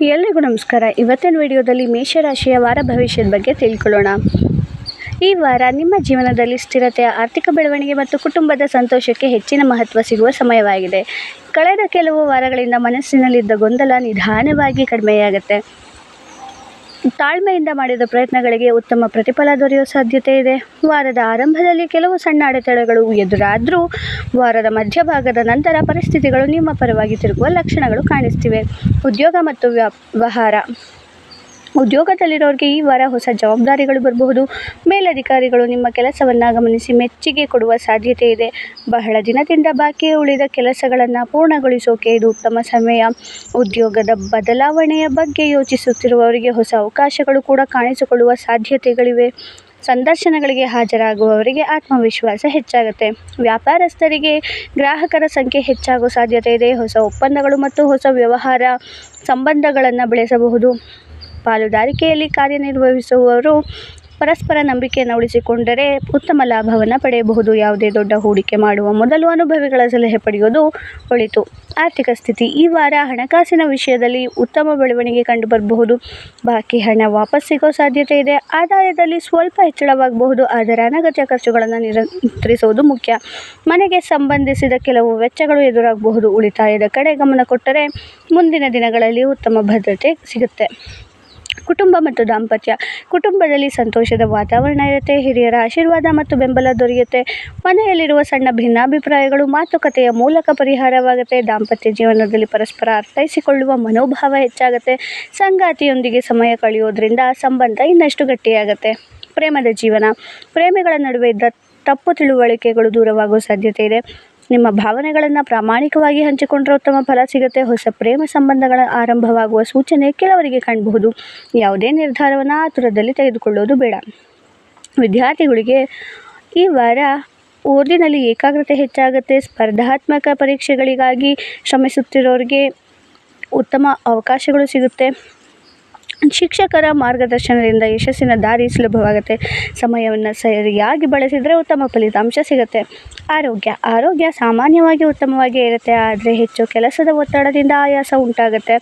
ಎಲ್ರಿಗೂ ನಮಸ್ಕಾರ. ಇವತ್ತಿನ ವಿಡಿಯೋದಲ್ಲಿ ಮೇಷರಾಶಿಯ ವಾರ ಭವಿಷ್ಯದ ಬಗ್ಗೆ ತಿಳ್ಕೊಳ್ಳೋಣ. ಈ ವಾರ ನಿಮ್ಮ ಜೀವನದಲ್ಲಿ ಸ್ಥಿರತೆ, ಆರ್ಥಿಕ ಬೆಳವಣಿಗೆ ಮತ್ತು ಕುಟುಂಬದ ಸಂತೋಷಕ್ಕೆ ಹೆಚ್ಚಿನ ಮಹತ್ವ ಸಿಗುವ ಸಮಯವಾಗಿದೆ. ಕಳೆದ ಕೆಲವು ವಾರಗಳಿಂದ ಮನಸ್ಸಿನಲ್ಲಿದ್ದ ಗೊಂದಲ ನಿಧಾನವಾಗಿ ಕಡಿಮೆಯಾಗುತ್ತೆ. ತಾಳ್ಮೆಯಿಂದ ಮಾಡಿದ ಪ್ರಯತ್ನಗಳಿಗೆ ಉತ್ತಮ ಪ್ರತಿಫಲ ದೊರೆಯುವ ಸಾಧ್ಯತೆ ಇದೆ. ವಾರದ ಆರಂಭದಲ್ಲಿ ಕೆಲವು ಸಣ್ಣ ಅಡೆತಡೆಗಳು ಎದುರಾದರೂ ವಾರದ ಮಧ್ಯಭಾಗದ ನಂತರ ಪರಿಸ್ಥಿತಿಗಳು ನಿಮ್ಮ ಪರವಾಗಿ ತಿರುಗುವ ಲಕ್ಷಣಗಳು ಕಾಣಿಸ್ತಿವೆ. ಉದ್ಯೋಗ ಮತ್ತು ವ್ಯವಹಾರ. ಉದ್ಯೋಗದಲ್ಲಿರೋರಿಗೆ ಈ ವಾರ ಹೊಸ ಜವಾಬ್ದಾರಿಗಳು ಬರಬಹುದು. ಮೇಲಧಿಕಾರಿಗಳು ನಿಮ್ಮ ಕೆಲಸವನ್ನು ಗಮನಿಸಿ ಮೆಚ್ಚುಗೆ ಕೊಡುವ ಸಾಧ್ಯತೆ ಇದೆ. ಬಹಳ ದಿನದಿಂದ ಬಾಕಿ ಉಳಿದ ಕೆಲಸಗಳನ್ನು ಪೂರ್ಣಗೊಳಿಸೋಕೆ ಇದು ಉತ್ತಮ ಸಮಯ. ಉದ್ಯೋಗದ ಬದಲಾವಣೆಯ ಬಗ್ಗೆ ಯೋಚಿಸುತ್ತಿರುವವರಿಗೆ ಹೊಸ ಅವಕಾಶಗಳು ಕೂಡ ಕಾಣಿಸಿಕೊಳ್ಳುವ ಸಾಧ್ಯತೆಗಳಿವೆ. ಸಂದರ್ಶನಗಳಿಗೆ ಹಾಜರಾಗುವವರಿಗೆ ಆತ್ಮವಿಶ್ವಾಸ ಹೆಚ್ಚಾಗುತ್ತೆ. ವ್ಯಾಪಾರಸ್ಥರಿಗೆ ಗ್ರಾಹಕರ ಸಂಖ್ಯೆ ಹೆಚ್ಚಾಗುವ ಸಾಧ್ಯತೆ ಇದೆ. ಹೊಸ ಒಪ್ಪಂದಗಳು ಮತ್ತು ಹೊಸ ವ್ಯವಹಾರ ಸಂಬಂಧಗಳನ್ನು ಬೆಳೆಸಬಹುದು. ಪಾಲುದಾರಿಕೆಯಲ್ಲಿ ಕಾರ್ಯನಿರ್ವಹಿಸುವವರು ಪರಸ್ಪರ ನಂಬಿಕೆಯನ್ನು ಉಳಿಸಿಕೊಂಡರೆ ಉತ್ತಮ ಲಾಭವನ್ನು ಪಡೆಯಬಹುದು. ಯಾವುದೇ ದೊಡ್ಡ ಹೂಡಿಕೆ ಮಾಡುವ ಮೊದಲು ಅನುಭವಿಗಳ ಸಲಹೆ ಪಡೆಯುವುದು ಒಳಿತು. ಆರ್ಥಿಕ ಸ್ಥಿತಿ. ಈ ವಾರ ಹಣಕಾಸಿನ ವಿಷಯದಲ್ಲಿ ಉತ್ತಮ ಬೆಳವಣಿಗೆ ಕಂಡುಬರಬಹುದು. ಬಾಕಿ ಹಣ ವಾಪಸ್ ಸಿಗೋ ಸಾಧ್ಯತೆ ಇದೆ. ಆದಾಯದಲ್ಲಿ ಸ್ವಲ್ಪ ಹೆಚ್ಚಳವಾಗಬಹುದು, ಆದರೆ ಅನಗತ್ಯ ಖರ್ಚುಗಳನ್ನು ನಿಯಂತ್ರಿಸುವುದು ಮುಖ್ಯ. ಮನೆಗೆ ಸಂಬಂಧಿಸಿದ ಕೆಲವು ವೆಚ್ಚಗಳು ಎದುರಾಗಬಹುದು. ಉಳಿತಾಯದ ಕಡೆ ಗಮನ ಕೊಟ್ಟರೆ ಮುಂದಿನ ದಿನಗಳಲ್ಲಿ ಉತ್ತಮ ಭದ್ರತೆ ಸಿಗುತ್ತೆ. ಕುಟುಂಬ ಮತ್ತು ದಾಂಪತ್ಯ. ಕುಟುಂಬದಲ್ಲಿ ಸಂತೋಷದ ವಾತಾವರಣ ಇರುತ್ತೆ. ಹಿರಿಯರ ಆಶೀರ್ವಾದ ಮತ್ತು ಬೆಂಬಲ ದೊರೆಯುತ್ತೆ. ಮನೆಯಲ್ಲಿರುವ ಸಣ್ಣ ಭಿನ್ನಾಭಿಪ್ರಾಯಗಳು ಮಾತುಕತೆಯ ಮೂಲಕ ಪರಿಹಾರವಾಗುತ್ತೆ. ದಾಂಪತ್ಯ ಜೀವನದಲ್ಲಿ ಪರಸ್ಪರ ಅರ್ಥೈಸಿಕೊಳ್ಳುವ ಮನೋಭಾವ ಹೆಚ್ಚಾಗುತ್ತೆ. ಸಂಗಾತಿಯೊಂದಿಗೆ ಸಮಯ ಕಳೆಯೋದ್ರಿಂದ ಸಂಬಂಧ ಇನ್ನಷ್ಟು ಗಟ್ಟಿಯಾಗುತ್ತೆ. ಪ್ರೇಮದ ಜೀವನ. ಪ್ರೇಮಿಗಳ ನಡುವೆ ಇದ್ದ ತಪ್ಪು ತಿಳುವಳಿಕೆಗಳು ದೂರವಾಗುವ ಸಾಧ್ಯತೆ ಇದೆ. ನಿಮ್ಮ ಭಾವನೆಗಳನ್ನು ಪ್ರಾಮಾಣಿಕವಾಗಿ ಹಂಚಿಕೊಂಡ್ರೆ ಉತ್ತಮ ಫಲ ಸಿಗುತ್ತೆ. ಹೊಸ ಪ್ರೇಮ ಸಂಬಂಧಗಳ ಆರಂಭವಾಗುವ ಸೂಚನೆ ಕೆಲವರಿಗೆ ಕಾಣಬಹುದು. ಯಾವುದೇ ನಿರ್ಧಾರವನ್ನು ಆತುರದಲ್ಲಿ ತೆಗೆದುಕೊಳ್ಳೋದು ಬೇಡ. ವಿದ್ಯಾರ್ಥಿಗಳಿಗೆ ಈ ವಾರ ಓದಿನಲ್ಲಿ ಏಕಾಗ್ರತೆ ಹೆಚ್ಚಾಗುತ್ತೆ. ಸ್ಪರ್ಧಾತ್ಮಕ ಪರೀಕ್ಷೆಗಳಿಗಾಗಿ ಶ್ರಮಿಸುತ್ತಿರೋರಿಗೆ ಉತ್ತಮ ಅವಕಾಶಗಳು ಸಿಗುತ್ತೆ. ಶಿಕ್ಷಕರ ಮಾರ್ಗದರ್ಶನದಿಂದ ಯಶಸ್ಸಿನ ದಾರಿ ಸುಲಭವಾಗುತ್ತೆ. ಸಮಯವನ್ನು ಸರಿಯಾಗಿ ಬಳಸಿದರೆ ಉತ್ತಮ ಫಲಿತಾಂಶ ಸಿಗುತ್ತೆ. ಆರೋಗ್ಯ ಸಾಮಾನ್ಯವಾಗಿ ಉತ್ತಮವಾಗಿ ಇರುತ್ತೆ, ಆದರೆ ಹೆಚ್ಚು ಕೆಲಸದ ಒತ್ತಡದಿಂದ ಆಯಾಸ ಉಂಟಾಗುತ್ತೆ.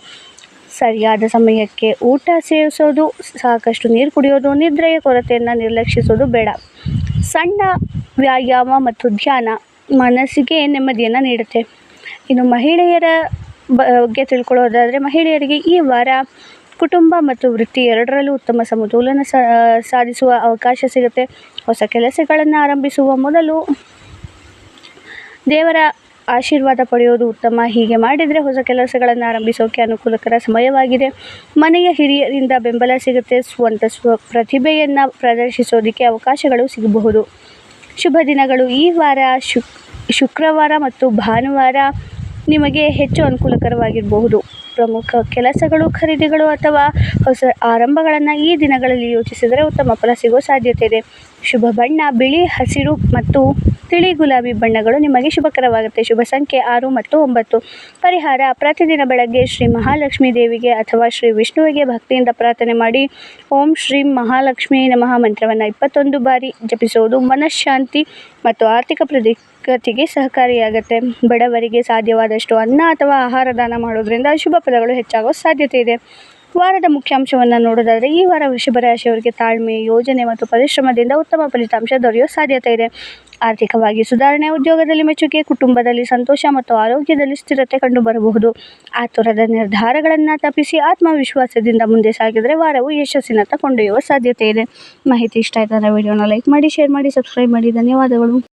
ಸರಿಯಾದ ಸಮಯಕ್ಕೆ ಊಟ ಸೇವಿಸೋದು, ಸಾಕಷ್ಟು ನೀರು ಕುಡಿಯೋದು, ನಿದ್ರೆಯ ಕೊರತೆಯನ್ನು ನಿರ್ಲಕ್ಷಿಸೋದು ಬೇಡ. ಸಣ್ಣ ವ್ಯಾಯಾಮ ಮತ್ತು ಧ್ಯಾನ ಮನಸ್ಸಿಗೆ ನೆಮ್ಮದಿಯನ್ನು ನೀಡುತ್ತೆ. ಇನ್ನು ಮಹಿಳೆಯರ ಬಗ್ಗೆ ತಿಳ್ಕೊಳ್ಳೋದಾದರೆ, ಮಹಿಳೆಯರಿಗೆ ಈ ವಾರ ಕುಟುಂಬ ಮತ್ತು ವೃತ್ತಿ ಎರಡರಲ್ಲೂ ಉತ್ತಮ ಸಮತೋಲನ ಸಾಧಿಸುವ ಅವಕಾಶ ಸಿಗುತ್ತೆ. ಹೊಸ ಕೆಲಸಗಳನ್ನು ಆರಂಭಿಸುವ ಮೊದಲು ದೇವರ ಆಶೀರ್ವಾದ ಪಡೆಯೋದು ಉತ್ತಮ. ಹೀಗೆ ಮಾಡಿದರೆ ಹೊಸ ಕೆಲಸಗಳನ್ನು ಆರಂಭಿಸೋಕೆ ಅನುಕೂಲಕರ ಸಮಯವಾಗಿದೆ. ಮನೆಯ ಹಿರಿಯರಿಂದ ಬೆಂಬಲ ಸಿಗುತ್ತೆ. ಸ್ವಂತ ಪ್ರತಿಭೆಯನ್ನು ಪ್ರದರ್ಶಿಸೋದಕ್ಕೆ ಅವಕಾಶಗಳು ಸಿಗಬಹುದು. ಶುಭ ದಿನಗಳು. ಈ ವಾರ ಶುಕ್ರವಾರ ಮತ್ತು ಭಾನುವಾರ ನಿಮಗೆ ಹೆಚ್ಚು ಅನುಕೂಲಕರವಾಗಿರಬಹುದು. ಪ್ರಮುಖ ಕೆಲಸಗಳು, ಖರೀದಿಗಳು ಅಥವಾ ಹೊಸ ಆರಂಭಗಳನ್ನು ಈ ದಿನಗಳಲ್ಲಿ ಯೋಚಿಸಿದರೆ ಉತ್ತಮ ಫಲ ಸಿಗೋ ಸಾಧ್ಯತೆ ಇದೆ. ಶುಭ ಬಣ್ಣ ಬಿಳಿ, ಹಸಿರು ಮತ್ತು ತಿಳಿ ಗುಲಾಬಿ ಬಣ್ಣಗಳು ನಿಮಗೆ ಶುಭಕರವಾಗುತ್ತೆ. ಶುಭ ಸಂಖ್ಯೆ 6 ಮತ್ತು 9. ಪರಿಹಾರ. ಪ್ರತಿದಿನ ಬೆಳಗ್ಗೆ ಶ್ರೀ ಮಹಾಲಕ್ಷ್ಮೀ ದೇವಿಗೆ ಅಥವಾ ಶ್ರೀ ವಿಷ್ಣುವಿಗೆ ಭಕ್ತಿಯಿಂದ ಪ್ರಾರ್ಥನೆ ಮಾಡಿ ಓಂ ಶ್ರೀ ಮಹಾಲಕ್ಷ್ಮೀ ನಮಃ ಮಂತ್ರವನ್ನು 21 ಬಾರಿ ಜಪಿಸುವುದು ಮನಃಶಾಂತಿ ಮತ್ತು ಆರ್ಥಿಕ ಪ್ರಗತಿಗೆ ಸಹಕಾರಿಯಾಗುತ್ತೆ. ಬಡವರಿಗೆ ಸಾಧ್ಯವಾದಷ್ಟು ಅನ್ನ ಅಥವಾ ಆಹಾರ ದಾನ ಮಾಡೋದ್ರಿಂದ ಶುಭ ಫಲಗಳು ಹೆಚ್ಚಾಗೋ ಸಾಧ್ಯತೆ ಇದೆ. ವಾರದ ಮುಖ್ಯಾಂಶವನ್ನು ನೋಡೋದಾದರೆ, ಈ ವಾರ ವೃಷಭ ರಾಶಿಯವರಿಗೆ ತಾಳ್ಮೆ, ಯೋಜನೆ ಮತ್ತು ಪರಿಶ್ರಮದಿಂದ ಉತ್ತಮ ಫಲಿತಾಂಶ ದೊರೆಯುವ ಸಾಧ್ಯತೆ ಇದೆ. ಆರ್ಥಿಕವಾಗಿ ಸುಧಾರಣೆ, ಉದ್ಯೋಗದಲ್ಲಿ ಮೆಚ್ಚುಗೆ, ಕುಟುಂಬದಲ್ಲಿ ಸಂತೋಷ ಮತ್ತು ಆರೋಗ್ಯದಲ್ಲಿ ಸ್ಥಿರತೆ ಕಂಡುಬರಬಹುದು. ಆತುರದ ನಿರ್ಧಾರಗಳನ್ನು ತಪ್ಪಿಸಿ ಆತ್ಮವಿಶ್ವಾಸದಿಂದ ಮುಂದೆ ಸಾಗಿದರೆ ವಾರವು ಯಶಸ್ಸಿನತ್ತ ಕೊಂಡೊಯ್ಯುವ ಸಾಧ್ಯತೆ ಇದೆ. ಮಾಹಿತಿ ಇಷ್ಟ ಆಯ್ತಂದರೆ ವಿಡಿಯೋನ ಲೈಕ್ ಮಾಡಿ, ಶೇರ್ ಮಾಡಿ, ಸಬ್ಸ್ಕ್ರೈಬ್ ಮಾಡಿ. ಧನ್ಯವಾದಗಳು.